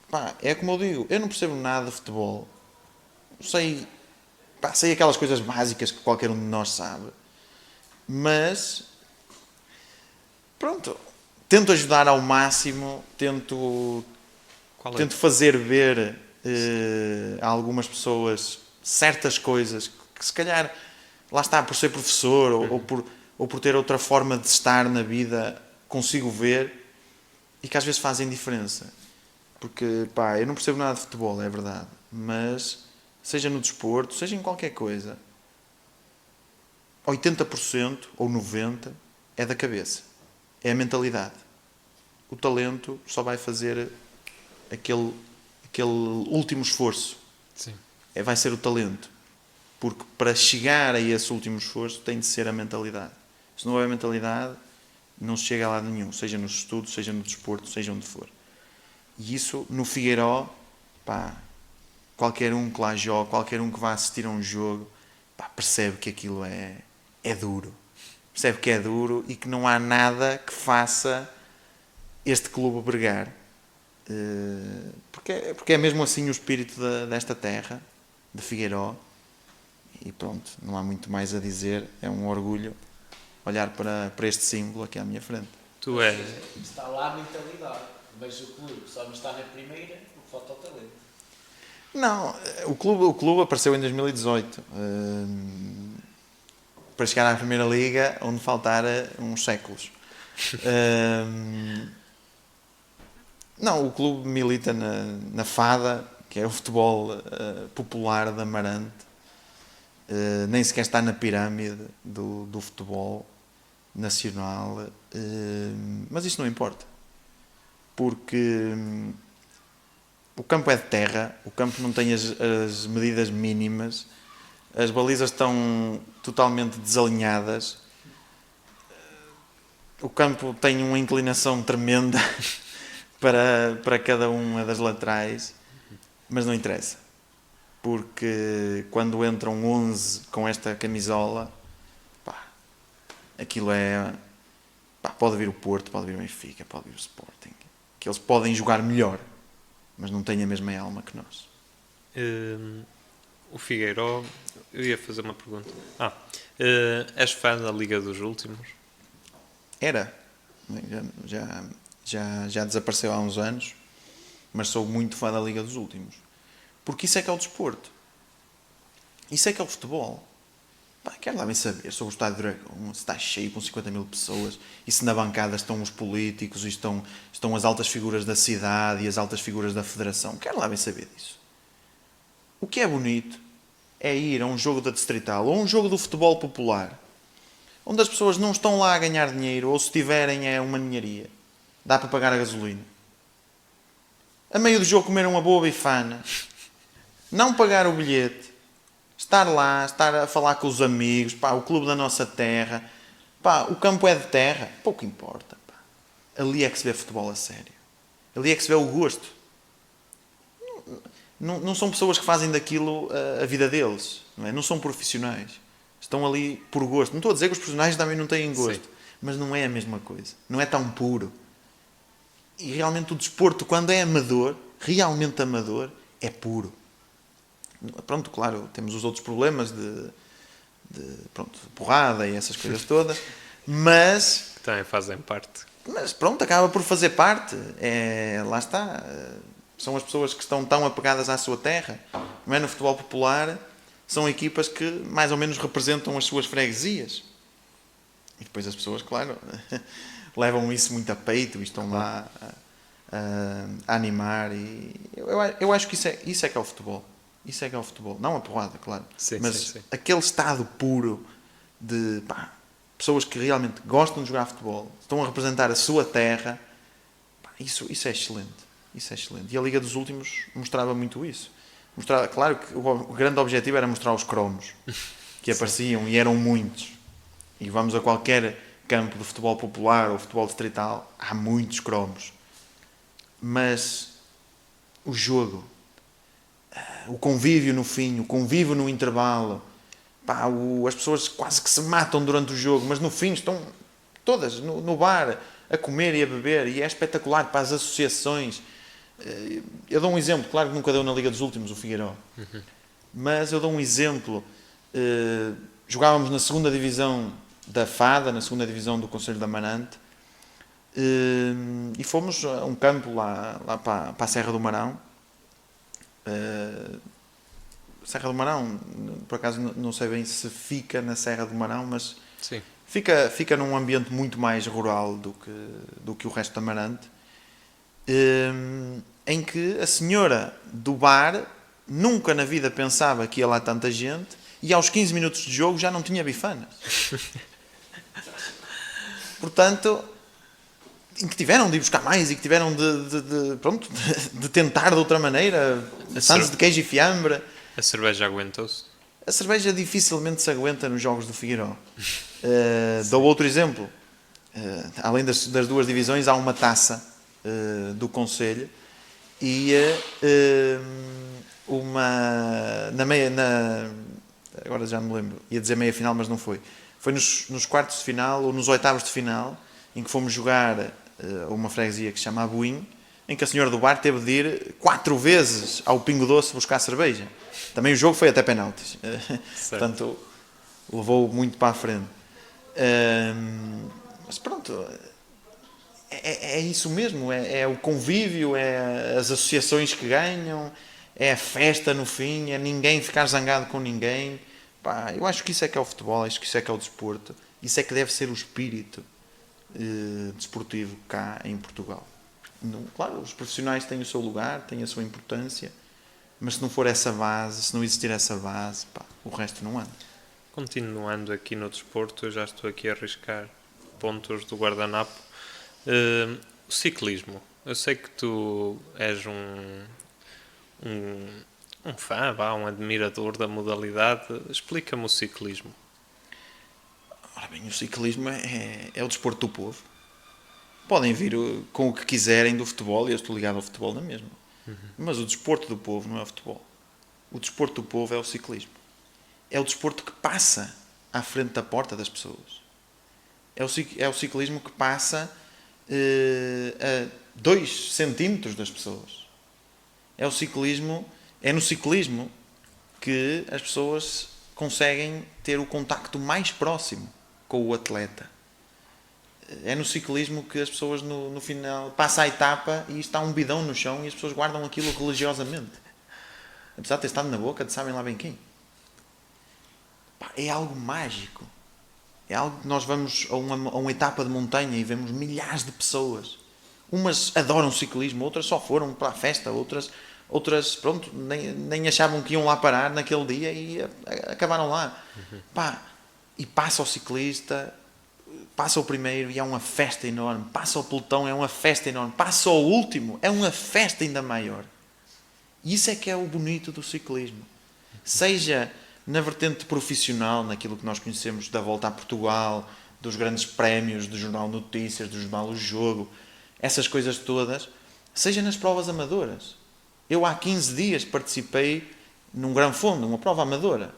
Pá, é como eu digo, eu não percebo nada de futebol. Sei, pá, sei aquelas coisas básicas que qualquer um de nós sabe. Mas, pronto, tento ajudar ao máximo, tento fazer ver a algumas pessoas certas coisas que se calhar, lá está, por ser professor ou por ter outra forma de estar na vida, consigo ver e que às vezes fazem diferença. Porque, pá, eu não percebo nada de futebol, é verdade, mas seja no desporto, seja em qualquer coisa, 80% ou 90% é da cabeça, é a mentalidade. O talento só vai fazer aquele último esforço. Sim. Vai ser o talento. Porque para chegar a esse último esforço tem de ser a mentalidade. Se não houver mentalidade, não se chega a lado nenhum. Seja nos estudos, seja no desporto, seja onde for. E isso, no Figueiró, pá, qualquer um que lá joga, qualquer um que vá assistir a um jogo, pá, percebe que aquilo é duro. Percebe que é duro e que não há nada que faça este clube bregar. Porque é mesmo assim o espírito desta terra, de Figueiró. E pronto, não há muito mais a dizer. É um orgulho olhar para este símbolo aqui à minha frente. Tu és. Está lá a mentalidade, mas o clube só não está na primeira porque falta o talento. Não, o clube apareceu em 2018 para chegar à Primeira Liga, onde faltara uns séculos. Não, o clube milita na Fada, que é o futebol popular da Amarante. Nem sequer está na pirâmide do futebol nacional. Mas isso não importa. Porque o campo é de terra, o campo não tem as medidas mínimas, as balizas estão totalmente desalinhadas, o campo tem uma inclinação tremenda para cada uma das laterais, mas não interessa, porque quando entram 11 com esta camisola, pá, aquilo é... Pá, pode vir o Porto, pode vir o Benfica, pode vir o Sporting, que eles podem jogar melhor, mas não têm a mesma alma que nós. O Figueiró, eu ia fazer uma pergunta. És fã da Liga dos Últimos? Era. Já desapareceu há uns anos, mas sou muito fã da Liga dos Últimos. Porque isso é que é o desporto. Isso é que é o futebol. Pá, quero lá bem saber sobre o Estádio do Dragão, se está cheio com 50 mil pessoas, e se na bancada estão os políticos, e estão as altas figuras da cidade e as altas figuras da federação. Quero lá bem saber disso. O que é bonito é ir a um jogo da Distrital ou um jogo do futebol popular, onde as pessoas não estão lá a ganhar dinheiro, ou se tiverem é uma ninharia. Dá para pagar a gasolina. A meio do jogo comer uma boa bifana, não pagar o bilhete, estar lá, estar a falar com os amigos, pá, o clube da nossa terra, pá, o campo é de terra, pouco importa, pá. Ali é que se vê futebol a sério. Ali é que se vê o gosto. Não são pessoas que fazem daquilo a vida deles, não é? Não são profissionais. Estão ali por gosto. Não estou a dizer que os profissionais também não têm gosto, sim, mas não é a mesma coisa. Não é tão puro. E realmente o desporto, quando é amador, realmente amador, é puro. Pronto, claro, temos os outros problemas de porrada e essas coisas todas, mas... Que também fazem parte. Mas pronto, acaba por fazer parte. Lá está. São as pessoas que estão tão apegadas à sua terra. Não é? No futebol popular, são equipas que mais ou menos representam as suas freguesias. E depois as pessoas, claro, levam isso muito a peito e estão lá a animar. E eu acho que isso é que é o futebol. Isso é que é o futebol. Não a porrada, claro. Sim, mas sim. aquele estado puro de pessoas que realmente gostam de jogar futebol, estão a representar a sua terra. Isso é excelente. Isso é excelente. E a Liga dos Últimos mostrava muito isso. Claro que o grande objetivo era mostrar os cromos que apareciam e eram muitos. E vamos a qualquer campo de futebol popular ou futebol distrital, há muitos cromos. Mas o jogo, o convívio no fim, o convívio no intervalo, Pá, as pessoas quase que se matam durante o jogo, mas no fim estão todas no bar a comer e a beber, e é espetacular para as associações. Eu dou um exemplo, claro que nunca deu na Liga dos Últimos o Figueiró, mas eu dou um exemplo. Jogávamos na segunda divisão da Fada, na segunda divisão do Conselho da Amarante, e fomos a um campo lá para a Serra do Marão. Serra do Marão, por acaso não sei bem se fica na Serra do Marão, mas Sim. fica num ambiente muito mais rural do que o resto da Amarante, em que a senhora do bar nunca na vida pensava que ia lá tanta gente, e aos 15 minutos de jogo já não tinha bifanas. Portanto, em que tiveram de ir buscar mais e que tiveram de tentar de outra maneira, assantes de queijo e fiambre. A cerveja aguentou-se? A cerveja dificilmente se aguenta nos jogos do Figueiró. Dou outro exemplo. Além das duas divisões, há uma taça do Conselho e agora já me lembro, ia dizer meia final, mas não foi. Foi nos quartos de final ou nos oitavos de final, em que fomos jogar uma freguesia que se chama Abuim, em que a senhora do bar teve de ir 4 vezes ao Pingo Doce buscar cerveja. Também o jogo foi até penaltis. Portanto, levou muito para a frente. Mas pronto, é isso mesmo. É o convívio, é as associações que ganham, é a festa no fim, é ninguém ficar zangado com ninguém. Pá, eu acho que isso é que é o futebol, acho que isso é que é o desporto. Isso é que deve ser o espírito desportivo cá em Portugal. Claro, os profissionais têm o seu lugar, têm a sua importância, mas se não for essa base, se não existir essa base, pá, o resto não anda. Continuando aqui no desporto, eu já estou aqui a arriscar pontos do guardanapo. O ciclismo. Eu sei que tu és um fã, um admirador da modalidade. Explica-me o ciclismo. Ora bem, o ciclismo é o desporto do povo. Podem vir com o que quiserem do futebol, e eu estou ligado ao futebol na mesma. Mas o desporto do povo não é o futebol. O desporto do povo é o ciclismo. É o desporto que passa à frente da porta das pessoas. É o ciclismo que passa a 2 centímetros das pessoas. É no ciclismo que as pessoas conseguem ter o contacto mais próximo com o atleta. É no ciclismo que as pessoas no final passa a etapa e está um bidão no chão e as pessoas guardam aquilo religiosamente. Apesar de ter estado na boca de sabem lá bem quem. É algo mágico. É algo que nós vamos a uma etapa de montanha e vemos milhares de pessoas. Umas adoram ciclismo, outras só foram para a festa, outras pronto, nem achavam que iam lá parar naquele dia e acabaram lá. E passa o ciclista, passa o primeiro e é uma festa enorme, passa o pelotão, é uma festa enorme, passa o último, é uma festa ainda maior. E isso é que é o bonito do ciclismo. Seja na vertente profissional, naquilo que nós conhecemos da Volta a Portugal, dos grandes prémios, do Jornal Notícias, do Jornal O Jogo, essas coisas todas, seja nas provas amadoras. Eu há 15 dias participei num Gran Fondo, uma prova amadora.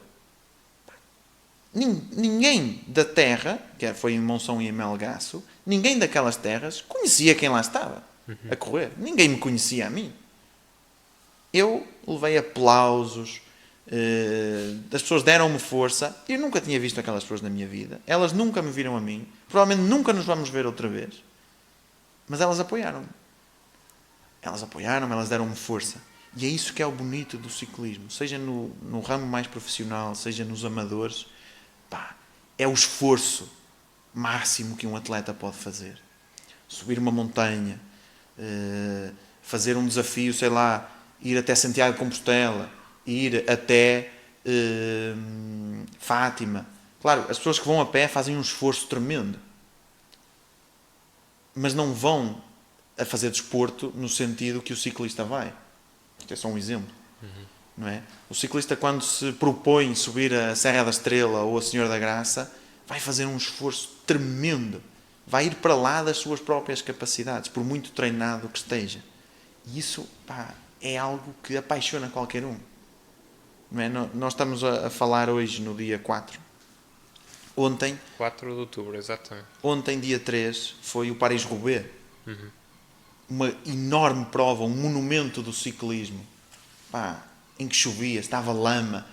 Ninguém da terra, que foi em Monção e em Melgaço, ninguém daquelas terras conhecia quem lá estava a correr. Ninguém me conhecia a mim. Eu levei aplausos, as pessoas deram-me força. Eu nunca tinha visto aquelas pessoas na minha vida. Elas nunca me viram a mim. Provavelmente nunca nos vamos ver outra vez. Mas elas apoiaram-me. Elas deram-me força. E é isso que é o bonito do ciclismo. Seja no ramo mais profissional, seja nos amadores. É o esforço máximo que um atleta pode fazer. Subir uma montanha, fazer um desafio, sei lá, ir até Santiago de Compostela, ir até Fátima. Claro, as pessoas que vão a pé fazem um esforço tremendo. Mas não vão a fazer desporto no sentido que o ciclista vai. Isto é só um exemplo. Não é? O ciclista, quando se propõe subir a Serra da Estrela ou a Senhor da Graça, vai fazer um esforço tremendo. Vai ir para lá das suas próprias capacidades, por muito treinado que esteja. E isso é algo que apaixona qualquer um. não é? Nós estamos a falar hoje no dia 4. Ontem, 4 de outubro, exatamente. dia 3, foi o Paris-Roubaix. Uma enorme prova, um monumento do ciclismo. Pá, em que chovia, estava lama.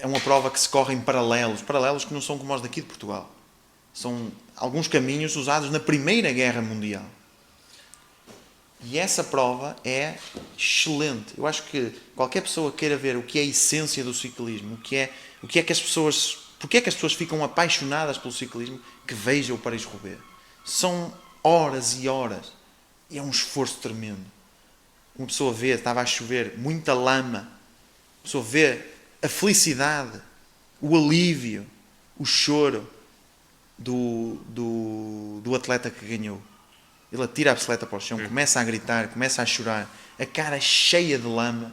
É uma prova que se corre em paralelos que não são como os daqui de Portugal. São alguns caminhos usados na Primeira Guerra Mundial. E essa prova é excelente. Eu acho que qualquer pessoa queira ver o que é a essência do ciclismo, o que é que as pessoas, porque é que as pessoas ficam apaixonadas pelo ciclismo, que veja o Paris-Roubaix. São horas e horas. E é um esforço tremendo. Uma pessoa vê, estava a chover, muita lama. Uma pessoa vê a felicidade, o alívio, o choro do atleta que ganhou. Ele atira a bicicleta para o chão, começa a gritar, começa a chorar, a cara cheia de lama,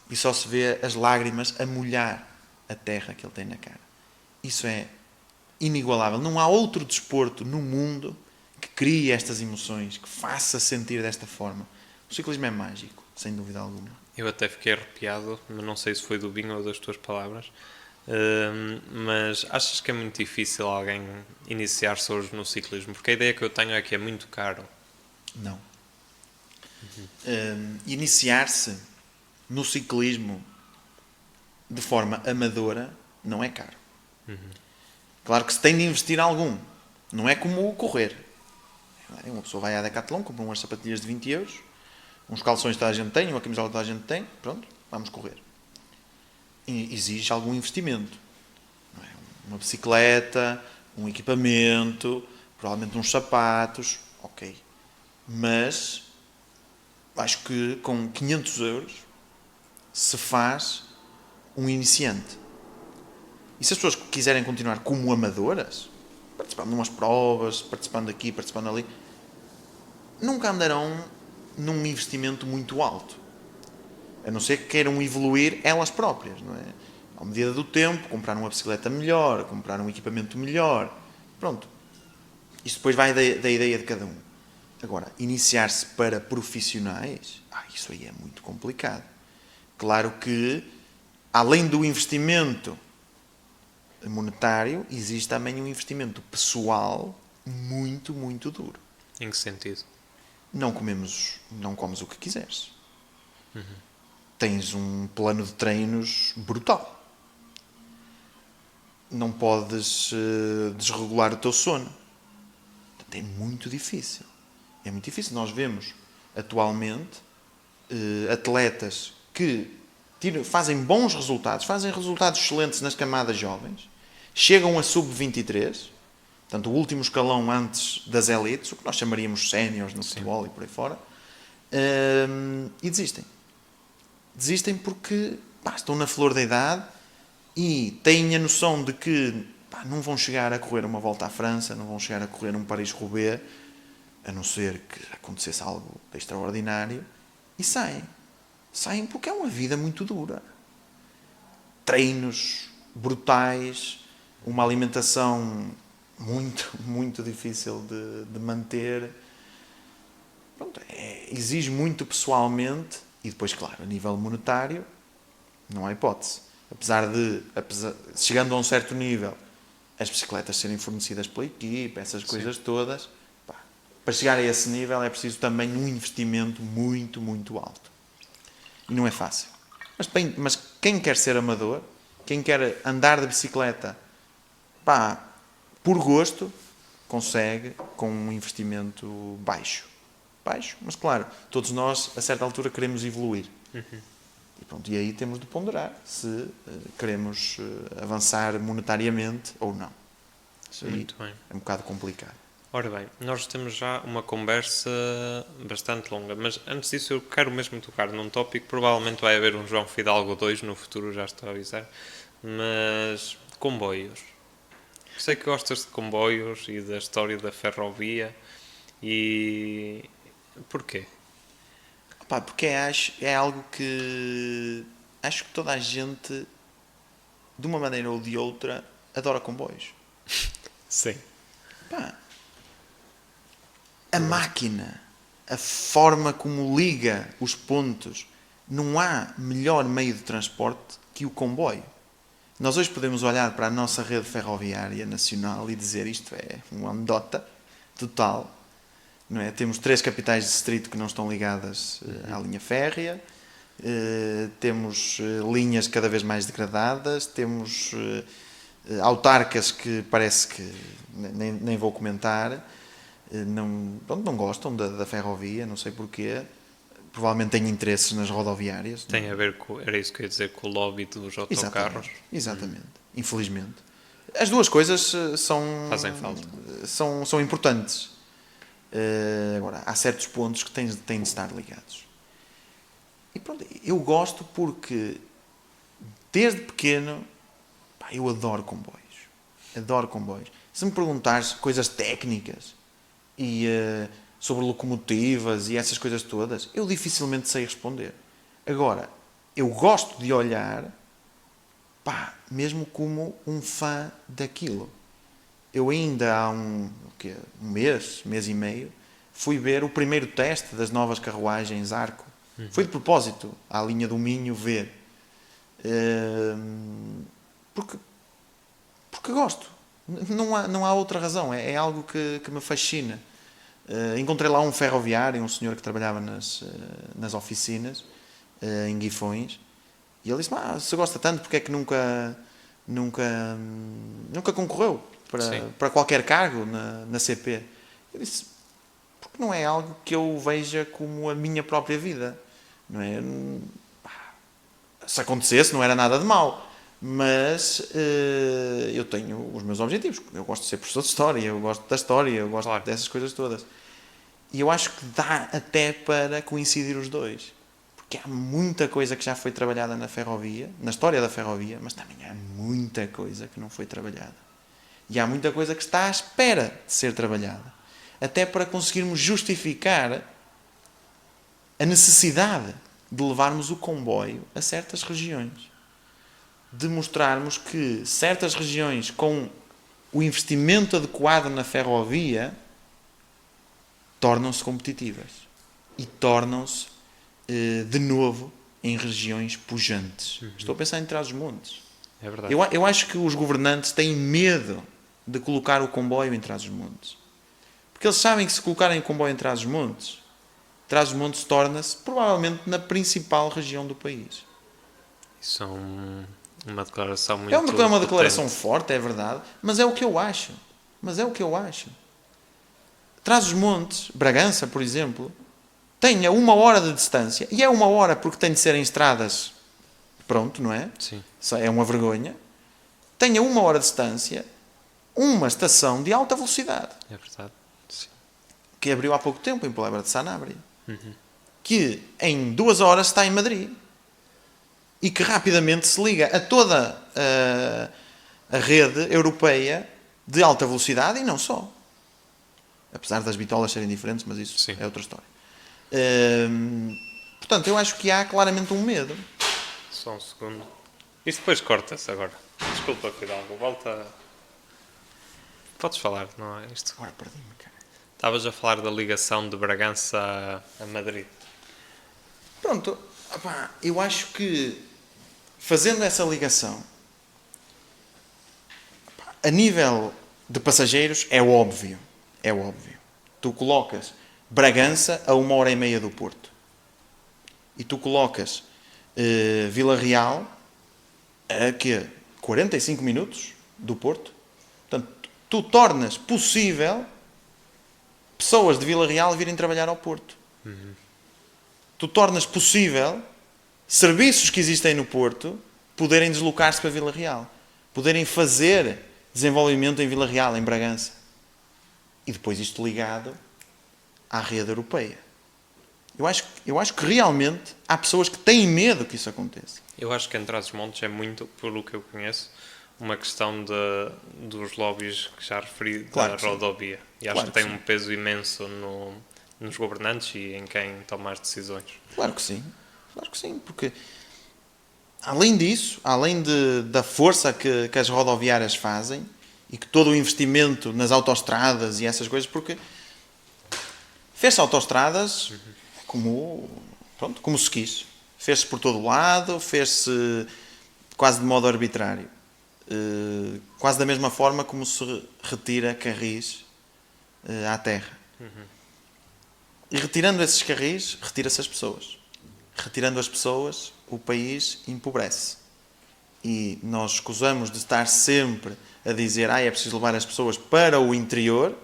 e só se vê as lágrimas a molhar a terra que ele tem na cara. Isso é inigualável. Não há outro desporto no mundo que crie estas emoções, que faça sentir desta forma. O ciclismo é mágico, sem dúvida alguma. Eu até fiquei arrepiado, mas não sei se foi do vinho ou das tuas palavras. Mas achas que é muito difícil alguém iniciar-se hoje no ciclismo? Porque a ideia que eu tenho é que é muito caro. Não. Iniciar-se no ciclismo de forma amadora não é caro. Claro que se tem de investir algum. Não é como correr. Uma pessoa vai à Decathlon, compra umas sapatilhas de 20 euros, uns calções que toda a gente tem, uma camisola que toda a gente tem, pronto, vamos correr. E exige algum investimento. Não é? Uma bicicleta, um equipamento, provavelmente uns sapatos, ok. Mas acho que com 500 euros se faz um iniciante. E se as pessoas quiserem continuar como amadoras, participando de umas provas, participando aqui, participando ali, nunca andarão num investimento muito alto. A não ser que queiram evoluir elas próprias, não é? À medida do tempo, comprar uma bicicleta melhor, comprar um equipamento melhor. Pronto. Isso depois vai da ideia de cada um. Agora, iniciar-se para profissionais, isso aí é muito complicado. Claro que, além do investimento monetário, existe também um investimento pessoal muito, muito duro. Em que sentido? Não comes o que quiseres. Tens um plano de treinos brutal. Não podes desregular o teu sono. É muito difícil. É muito difícil. Nós vemos atualmente atletas que fazem bons resultados, fazem resultados excelentes nas camadas jovens, chegam a sub-23, portanto o último escalão antes das elites, o que nós chamaríamos séniores no futebol e por aí fora, e desistem. Desistem porque estão na flor da idade e têm a noção de que não vão chegar a correr uma volta à França, não vão chegar a correr um Paris-Roubaix, a não ser que acontecesse algo extraordinário, e saem. Saem porque é uma vida muito dura. Treinos brutais, uma alimentação muito, muito difícil de manter. Pronto, exige muito pessoalmente e depois, claro, a nível monetário, não há hipótese. Chegando a um certo nível, as bicicletas serem fornecidas pela equipa, essas coisas todas, para chegar a esse nível é preciso também um investimento muito, muito alto. E não é fácil. Mas quem quer ser amador, quem quer andar de bicicleta, por gosto, consegue com um investimento baixo. Baixo, mas claro, todos nós, a certa altura, queremos evoluir. E aí temos de ponderar se queremos avançar monetariamente ou não. Isso aí Muito bem. é um bocado complicado. Ora bem, nós temos já uma conversa bastante longa, mas antes disso eu quero mesmo tocar num tópico, provavelmente vai haver um João Fidalgo 2 no futuro, já estou a avisar, mas comboios. Sei que gostas de comboios e da história da ferrovia, e porquê? Porque é algo que acho que toda a gente, de uma maneira ou de outra, adora comboios. Sim. A máquina, a forma como liga os pontos não há melhor meio de transporte que o comboio. Nós hoje podemos olhar para a nossa rede ferroviária nacional e dizer isto é uma anedota total. Não é? Temos 3 capitais de distrito que não estão ligadas à linha férrea, temos linhas cada vez mais degradadas, temos autarcas que parece que nem vou comentar, não gostam da ferrovia, não sei porquê. Provavelmente têm interesses nas rodoviárias. Tem a ver com, era isso que eu ia dizer, com o lobby dos autocarros. Exatamente. Infelizmente. As duas coisas Fazem falta. São importantes. Agora, há certos pontos que têm de estar ligados. E pronto, eu gosto porque, desde pequeno, eu adoro comboios. Adoro comboios. Se me perguntares coisas técnicas e sobre locomotivas e essas coisas todas, eu dificilmente sei responder. Agora, eu gosto de olhar, mesmo como um fã daquilo. Eu ainda há um mês e meio, fui ver o primeiro teste das novas carruagens Arco. Foi de propósito à linha do Minho ver. Porque gosto. Não há outra razão. É algo que me fascina. Encontrei lá um ferroviário, um senhor que trabalhava nas oficinas, em Guifões, e ele disse: se gosta tanto, porque é que nunca concorreu para qualquer cargo na CP? Eu disse: porque não é algo que eu veja como a minha própria vida. Não é? Se acontecesse, não era nada de mau. Mas eu tenho os meus objetivos. Eu gosto de ser professor de História, eu gosto da História, eu gosto dessas coisas todas. E eu acho que dá até para coincidir os dois. Porque há muita coisa que já foi trabalhada na ferrovia, na história da ferrovia, mas também há muita coisa que não foi trabalhada. E há muita coisa que está à espera de ser trabalhada. Até para conseguirmos justificar a necessidade de levarmos o comboio a certas regiões. De mostrarmos que certas regiões com o investimento adequado na ferrovia tornam-se competitivas e tornam-se de novo em regiões pujantes. Estou a pensar em Trás-os-Montes. É verdade. Eu acho que os governantes têm medo de colocar o comboio em Trás-os-Montes. Porque eles sabem que se colocarem o comboio em Trás-os-Montes, Trás-os-Montes torna-se provavelmente na principal região do país. Isso é uma declaração muito É uma declaração potente. forte, é verdade, mas é o que eu acho. Trás-os-Montes, Bragança, por exemplo, tem a 1 hora de distância, e é 1 hora porque tem de ser em estradas, pronto, não é? Sim. É uma vergonha. Tem a 1 hora de distância uma estação de alta velocidade, É verdade. Sim. que abriu há pouco tempo em Polebra de Sanabria, que em 2 horas está em Madrid, e que rapidamente se liga a toda a rede europeia de alta velocidade, e não só. Apesar das bitolas serem diferentes, mas isso Sim. é outra história. Portanto, eu acho que há claramente um medo. Só um segundo. Isto depois corta-se agora. Desculpa, Fidalgo. Volta. Podes falar, não é isto? Agora perdi-me, cara. Estavas a falar da ligação de Bragança a Madrid. Pronto, eu acho que fazendo essa ligação, a nível de passageiros, é óbvio. Tu colocas Bragança a 1h30 do Porto. E tu colocas Vila Real a 45 minutos do Porto. Portanto, tu tornas possível pessoas de Vila Real virem trabalhar ao Porto. Tu tornas possível serviços que existem no Porto poderem deslocar-se para Vila Real. Poderem fazer desenvolvimento em Vila Real, em Bragança. E depois isto ligado à rede europeia. Eu acho que realmente há pessoas que têm medo que isso aconteça. Eu acho que em Trás-os-Montes é muito, pelo que eu conheço, uma questão dos lobbies que já referi Claro da que sim. rodovia. E acho Claro que tem que sim. um peso imenso nos governantes e em quem toma as decisões. Claro que sim, porque além disso, além da força que as rodoviárias fazem e que todo o investimento nas autoestradas e essas coisas, porque fez-se autoestradas como se quis. Fez-se por todo o lado, fez-se quase de modo arbitrário. Quase da mesma forma como se retira carris à terra. E retirando esses carris, retira-se as pessoas. Retirando as pessoas, o país empobrece. E nós escusamos de estar sempre a dizer é preciso levar as pessoas para o interior,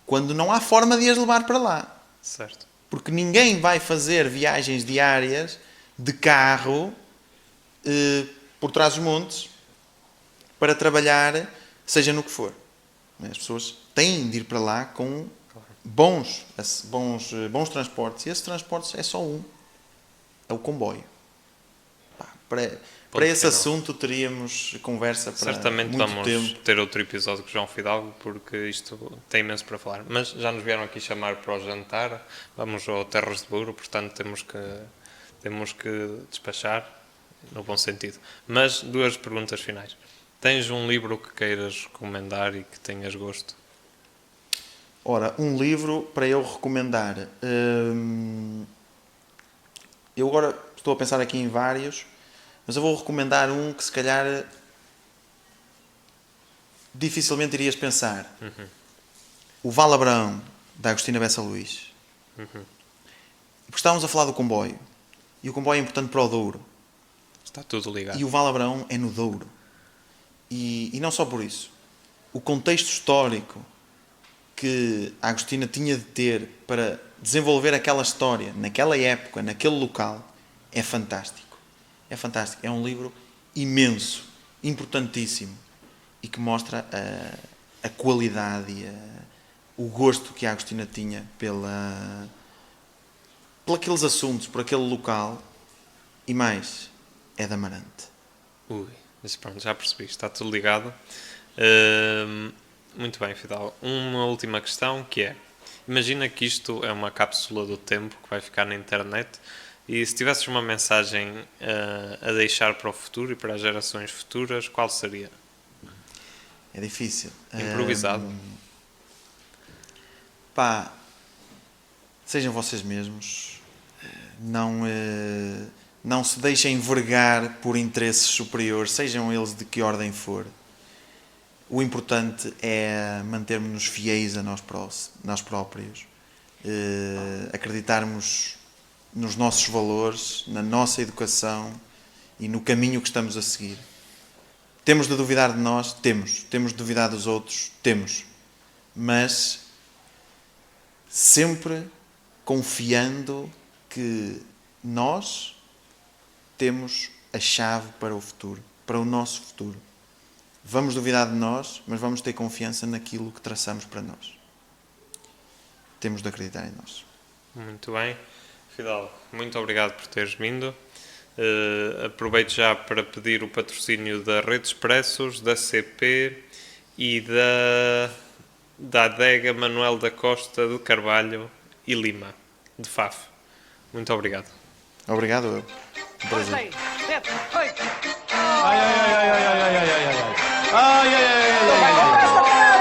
quando não há forma de as levar para lá. Certo. Porque ninguém vai fazer viagens diárias de carro por trás dos montes para trabalhar, seja no que for. As pessoas têm de ir para lá com bons transportes. E esses transportes é só um. É o comboio. Para esse assunto teríamos conversa para certamente muito vamos tempo. ter outro episódio com o João Fidalgo, porque isto tem imenso para falar. Mas já nos vieram aqui chamar para o jantar, vamos ao Terras de Douro, portanto temos que despachar, no bom sentido. Mas 2 perguntas finais. Tens um livro que queiras recomendar e que tenhas gosto? Ora, um livro para eu recomendar. Eu agora estou a pensar aqui em vários, mas eu vou recomendar um que se calhar dificilmente irias pensar. O Val Abrão, da Agostina Bessa Luís. Porque estávamos a falar do comboio. E o comboio é importante para o Douro. Está tudo ligado. E o Val Abrão é no Douro. E não só por isso. O contexto histórico que a Agostina tinha de ter para desenvolver aquela história, naquela época, naquele local, é fantástico. É fantástico. É um livro imenso, importantíssimo, e que mostra a qualidade e o gosto que a Agostina tinha por aqueles assuntos, por aquele local, e mais, é de Amarante. Ui, mas pronto, já percebi, está tudo ligado. Muito bem, Fidalgo. Uma última questão que é, imagina que isto é uma cápsula do tempo que vai ficar na internet, e se tivesses uma mensagem a deixar para o futuro e para as gerações futuras, qual seria? É difícil. Improvisado. Sejam vocês mesmos. Não se deixem envergar por interesses superiores, sejam eles de que ordem for. O importante é mantermos-nos fiéis a nós próprios, acreditarmos nos nossos valores, na nossa educação e no caminho que estamos a seguir. Temos de duvidar de nós? Temos. Temos de duvidar dos outros? Temos. Mas sempre confiando que nós temos a chave para o futuro, para o nosso futuro. Vamos duvidar de nós, mas vamos ter confiança naquilo que traçamos para nós. Temos de acreditar em nós. Muito bem. Fidalgo, muito obrigado por teres vindo. Aproveito já para pedir o patrocínio da Rede Expressos, da CP e da adega Manuel da Costa de Carvalho e Lima, de Faf. Muito obrigado. Obrigado, eu. Um prazer. 6, 7, 8. Ai, ai, ai, ai, ai, ai, ai, ai, ai. Ai, ai, ai, ai,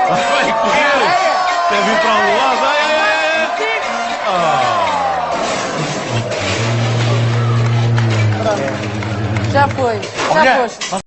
ai. Vai correr. Quer vir para um lado. Ai, ai, ai, ai. Já foi. Já foste.